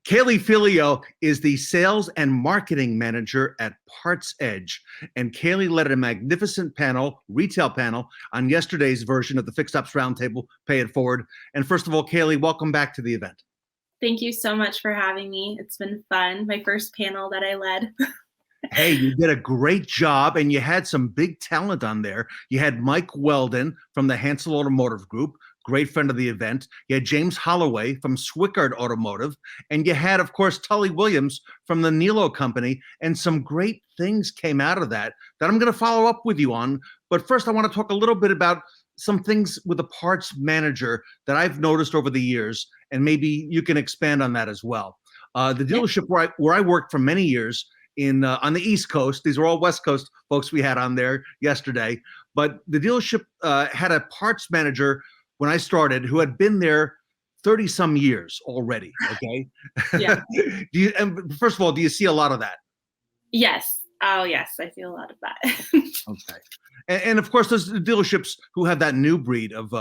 Kaylee Filio is the sales and marketing manager at PartsEdge. And Kaylee led a magnificent panel, retail panel, on yesterday's version of the Fixed Ops Roundtable, Pay It Forward. And first of all, Kaylee, welcome back to the event. Thank you so much for having me. It's been fun. My first panel that I led. Hey, you did a great job, and you had some big talent on there. You had Mike Weldon from the Hansel Automotive Group, great friend of the event. You had James Holloway from Swickard Automotive, and you had, of course, Tully Williams from the Nilo Company, and some great things came out of that I'm going to follow up with you on. But first, I want to talk a little bit about some things with a parts manager that I've noticed over the years, and maybe you can expand on that as well. The dealership where I worked for many years, on the East Coast. These are all West Coast folks we had on there yesterday. But the dealership had a parts manager when I started who had been there 30 some years already. Okay. Yeah. And first of all, do you see a lot of that? Yes. Oh, yes. I see a lot of that. Okay. And of course, there's dealerships who have that new breed of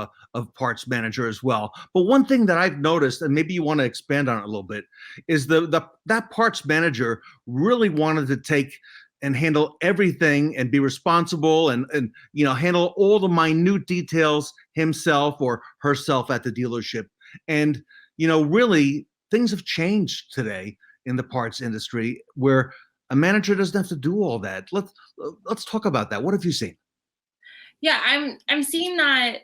parts manager as well. But one thing that I've noticed, and maybe you want to expand on it a little bit, is that parts manager really wanted to take and handle everything and be responsible and handle all the minute details himself or herself at the dealership. And really things have changed today in the parts industry where a manager doesn't have to do all that. Let's talk about that. What have you seen? Yeah, I'm seeing that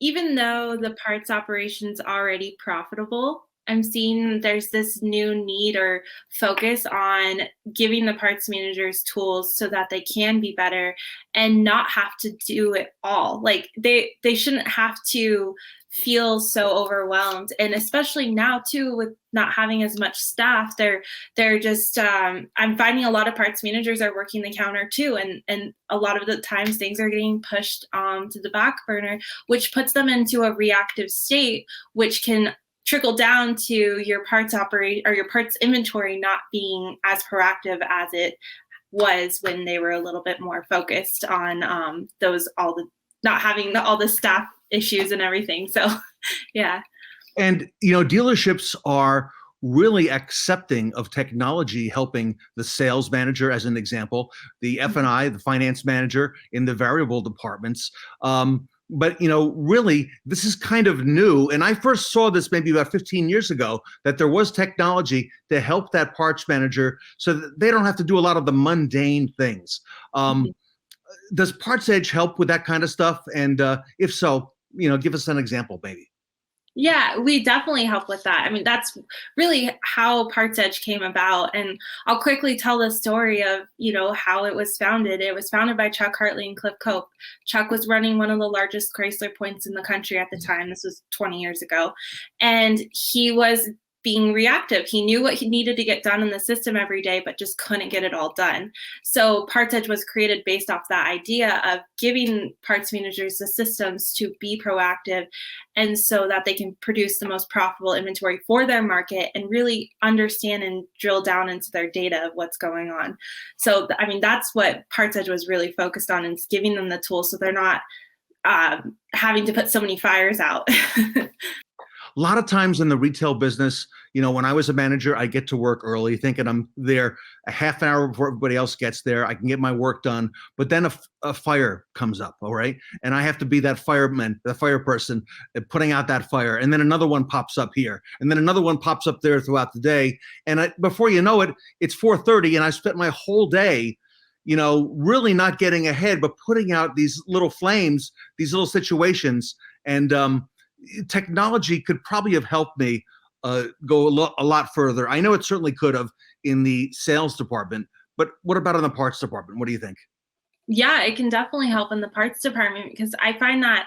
even though the parts operation's already profitable, I'm seeing there's this new need or focus on giving the parts managers tools so that they can be better and not have to do it all. Like they shouldn't have to feel so overwhelmed. And especially now too, with not having as much staff, they're just I'm finding a lot of parts managers are working the counter too. And a lot of the times things are getting pushed to the back burner, which puts them into a reactive state, which can trickle down to your parts your parts inventory not being as proactive as it was when they were a little bit more focused on not having all the staff issues and everything. So, yeah. And, dealerships are really accepting of technology helping the sales manager, as an example, the F&I, the finance manager in the variable departments. But, really, this is kind of new. And I first saw this maybe about 15 years ago, that there was technology to help that parts manager so that they don't have to do a lot of the mundane things. Does PartsEdge help with that kind of stuff? And if so, give us an example, maybe. Yeah, we definitely help with that. I mean, that's really how PartsEdge came about. And I'll quickly tell the story of, how it was founded. It was founded by Chuck Hartley and Cliff Cope. Chuck was running one of the largest Chrysler points in the country at the time. This was 20 years ago. And he was being reactive. He knew what he needed to get done in the system every day, but just couldn't get it all done. So PartsEdge was created based off that idea of giving parts managers the systems to be proactive and so that they can produce the most profitable inventory for their market and really understand and drill down into their data of what's going on. So, I mean, that's what PartsEdge was really focused on, is giving them the tools so they're not having to put so many fires out. A lot of times in the retail business, when I was a manager, I get to work early thinking I'm there a half an hour before everybody else gets there. I can get my work done. But then a fire comes up, all right? And I have to be that fireman, the fire person putting out that fire. And then another one pops up here. And then another one pops up there throughout the day. And before you know it, it's 4:30 and I spent my whole day really not getting ahead, but putting out these little flames, these little situations. And technology could probably have helped me go a lot further. I know it certainly could have in the sales department, but what about in the parts department? What do you think? Yeah, it can definitely help in the parts department, because I find that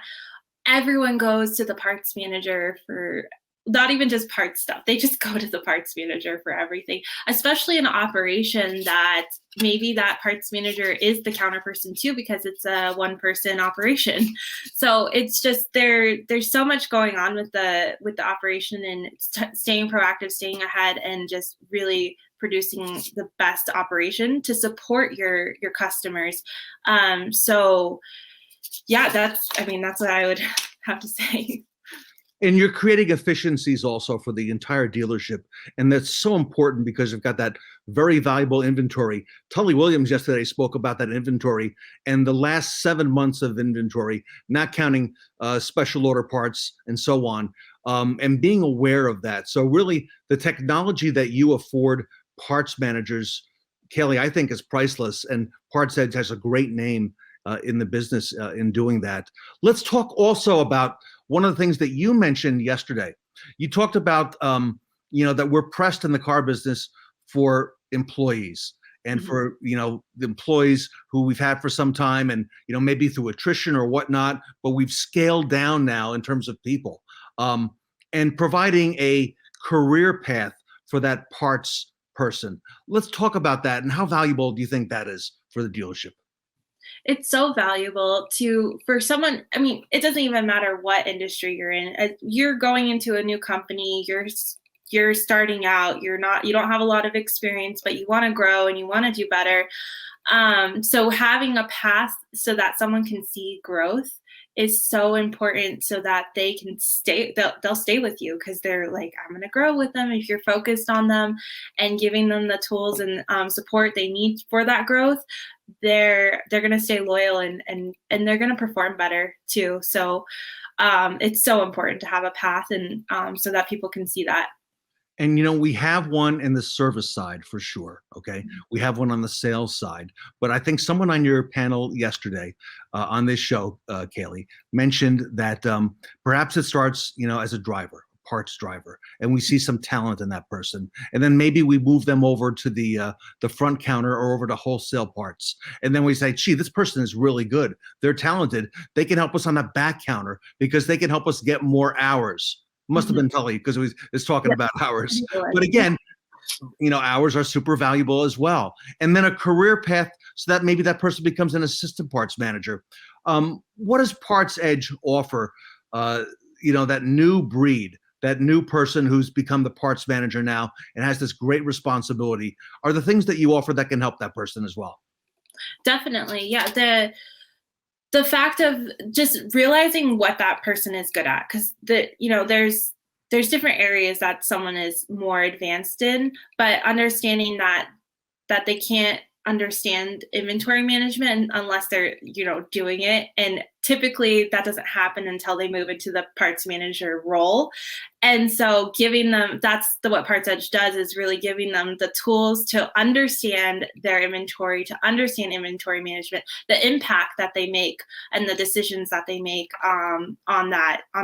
everyone goes to the parts manager for not even just parts stuff. They just go to the parts manager for everything, especially in an operation that maybe that parts manager is the counter person too, because it's a one-person operation. So it's just there's so much going on with the operation, and staying proactive, staying ahead, and just really producing the best operation to support your customers. So yeah, that's what I would have to say. And you're creating efficiencies also for the entire dealership. And that's so important because you've got that very valuable inventory. Tully Williams yesterday spoke about that inventory and the last 7 months of inventory, not counting special order parts and so on, and being aware of that. So, really, the technology that you afford parts managers, Kelly, I think is priceless. And PartsEdge has a great name in the business in doing that. Let's talk also about one of the things that you mentioned yesterday. You talked about, that we're pressed in the car business for employees and for, the employees who we've had for some time and, maybe through attrition or whatnot, but we've scaled down now in terms of people, and providing a career path for that parts person. Let's talk about that and how valuable do you think that is for the dealership? It's so valuable for someone. I mean, it doesn't even matter what industry you're in. You're going into a new company, you're starting out, you don't have a lot of experience, but you want to grow and you want to do better. So having a path so that someone can see growth is so important so that they can stay, they'll stay with you because they're like, I'm going to grow with them. If you're focused on them and giving them the tools and support they need for that growth, they're going to stay loyal and they're going to perform better too. So it's so important to have a path and so that people can see that. And we have one in the service side for sure. Okay, we have one on the sales side, but I think someone on your panel yesterday on this show, Kaylee, mentioned that perhaps it starts, as a driver, parts driver, and we see some talent in that person, and then maybe we move them over to the front counter or over to wholesale parts, and then we say, gee, this person is really good. They're talented. They can help us on the back counter because they can help us get more hours. Must have been Tully because he was talking about hours. But again, hours are super valuable as well. And then a career path so that maybe that person becomes an assistant parts manager. What does PartsEdge offer, that new breed, that new person who's become the parts manager now and has this great responsibility? Are the things that you offer that can help that person as well? Definitely. Yeah. The fact of just realizing what that person is good at, because there's different areas that someone is more advanced in, but understanding that they can't understand inventory management unless they're doing it, and typically that doesn't happen until they move into the parts manager role. And so giving them, what PartsEdge does is really giving them the tools to understand their inventory, to understand inventory management, the impact that they make and the decisions that they make on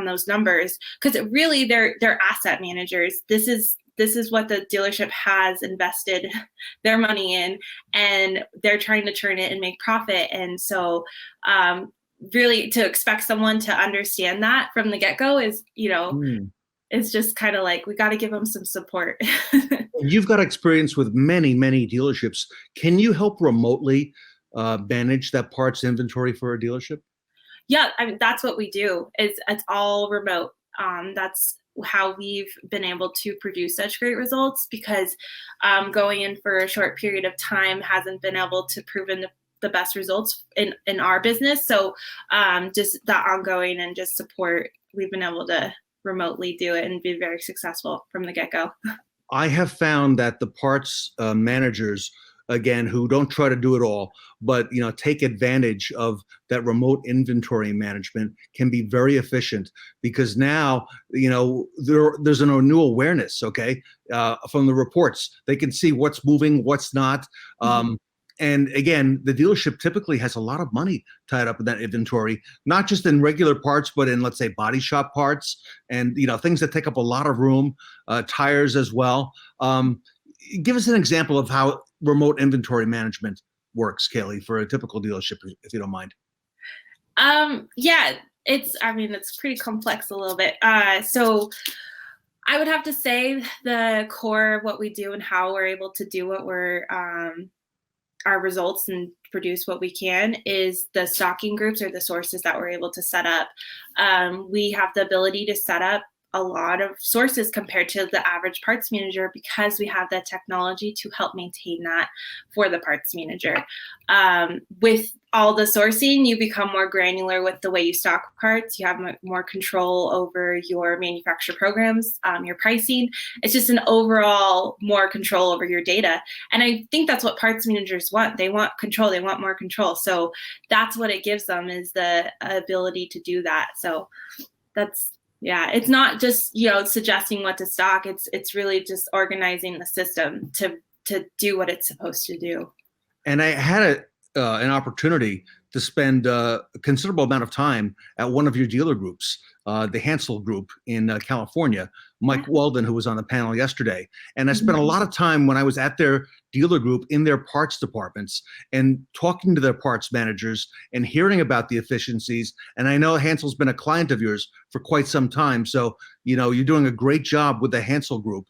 those numbers, because really they're asset managers. This is what the dealership has invested their money in, and they're trying to turn it and make profit. And so really to expect someone to understand that from the get-go is, it's just kind of like, we got to give them some support. You've got experience with many, many dealerships. Can you help remotely manage that parts inventory for a dealership? Yeah, I mean, that's what we do. It's all remote. That's how we've been able to produce such great results, because going in for a short period of time hasn't been able to prove the best results in our business. So just that ongoing and just support, we've been able to remotely do it and be very successful from the get-go. I have found that the parts managers, again, who don't try to do it all, but take advantage of that remote inventory management, can be very efficient, because now there's a new awareness, okay, from the reports. They can see what's moving, what's not. And again, the dealership typically has a lot of money tied up in that inventory, not just in regular parts, but in, let's say, body shop parts and things that take up a lot of room, tires as well. Give us an example of how remote inventory management works, Kaylee, for a typical dealership, if you don't mind. Yeah, it's pretty complex a little bit. So I would have to say the core of what we do and how we're able to do what our results and produce what we can is the stocking groups or the sources that we're able to set up. We have the ability to set up a lot of sources compared to the average parts manager, because we have the technology to help maintain that for the parts manager. With all the sourcing, you become more granular with the way you stock parts. You have more control over your manufacturer programs, your pricing. It's just an overall more control over your data. And I think that's what parts managers want. They want control. They want more control. So that's what it gives them, is the ability to do that. So that's, yeah, it's not just, suggesting what to stock. It's really just organizing the system to do what it's supposed to do. And I had an opportunity to spend a considerable amount of time at one of your dealer groups, the Hansel Group in California. Mike Weldon, who was on the panel yesterday. And I spent a lot of time when I was at their dealer group in their parts departments and talking to their parts managers and hearing about the efficiencies. And I know Hansel's been a client of yours for quite some time. So, you're doing a great job with the Hansel Group.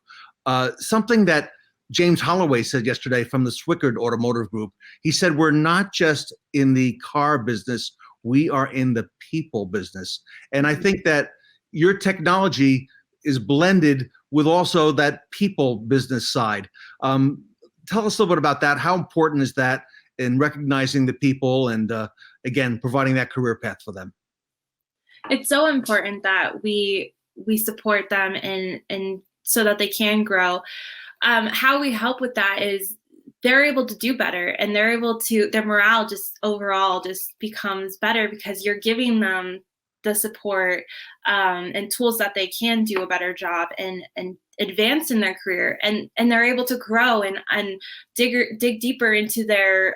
Something that James Holloway said yesterday from the Swickard Automotive Group, he said, we're not just in the car business, we are in the people business. And I think that your technology is blended with also that people business side. Tell us a little bit about that. How important is that in recognizing the people and, again, providing that career path for them? It's so important that we support them and so that they can grow. How we help with that is they're able to do better, and their morale just overall just becomes better because you're giving them the support and tools that they can do a better job and advance in their career, and they're able to grow and dig deeper into their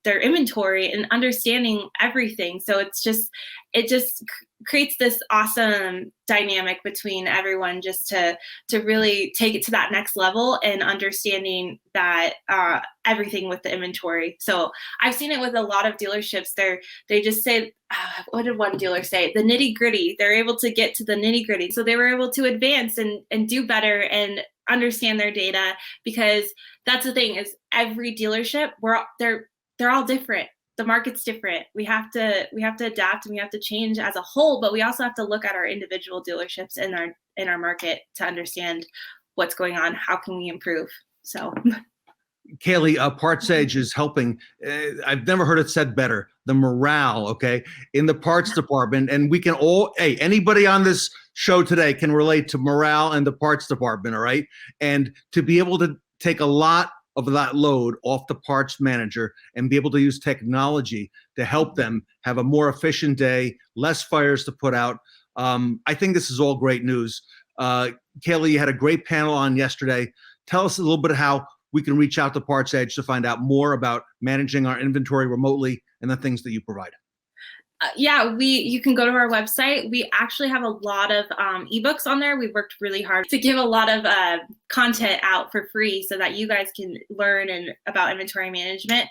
inventory and understanding everything. So it just creates this awesome dynamic between everyone, just to really take it to that next level and understanding that everything with the inventory. So I've seen it with a lot of dealerships. They just say, what did one dealer say? The nitty gritty. They're able to get to the nitty gritty. So they were able to advance and do better and understand their data, because that's the thing, is every dealership, they're all different. The market's different. We have to adapt, and we have to change as a whole, but we also have to look at our individual dealerships in our market to understand what's going on. How can we improve? So Kaylee, PartsEdge is helping. I've never heard it said better. The morale, okay, in the parts department, and we can all, anybody on this show today can relate to morale in the parts department, all right? And to be able to take a lot of that load off the parts manager and be able to use technology to help them have a more efficient day, less fires to put out. I think this is all great news. Kaylee, you had a great panel on yesterday. Tell us a little bit of how we can reach out to PartsEdge to find out more about managing our inventory remotely and the things that you provide. You can go to our website. We actually have a lot of ebooks on there. We've worked really hard to give a lot of content out for free so that you guys can learn about inventory management.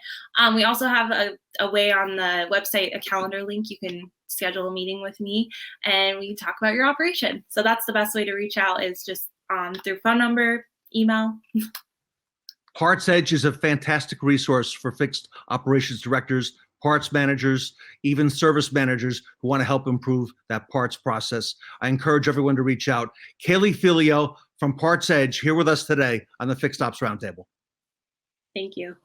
We also have a way on the website, a calendar link. You can schedule a meeting with me and we can talk about your operation. So that's the best way to reach out, is just through phone number, email. PartsEdge is a fantastic resource for fixed operations directors, parts managers, even service managers who want to help improve that parts process. I encourage everyone to reach out. Kaylee Filio from PartsEdge here with us today on the Fixed Ops Roundtable. Thank you.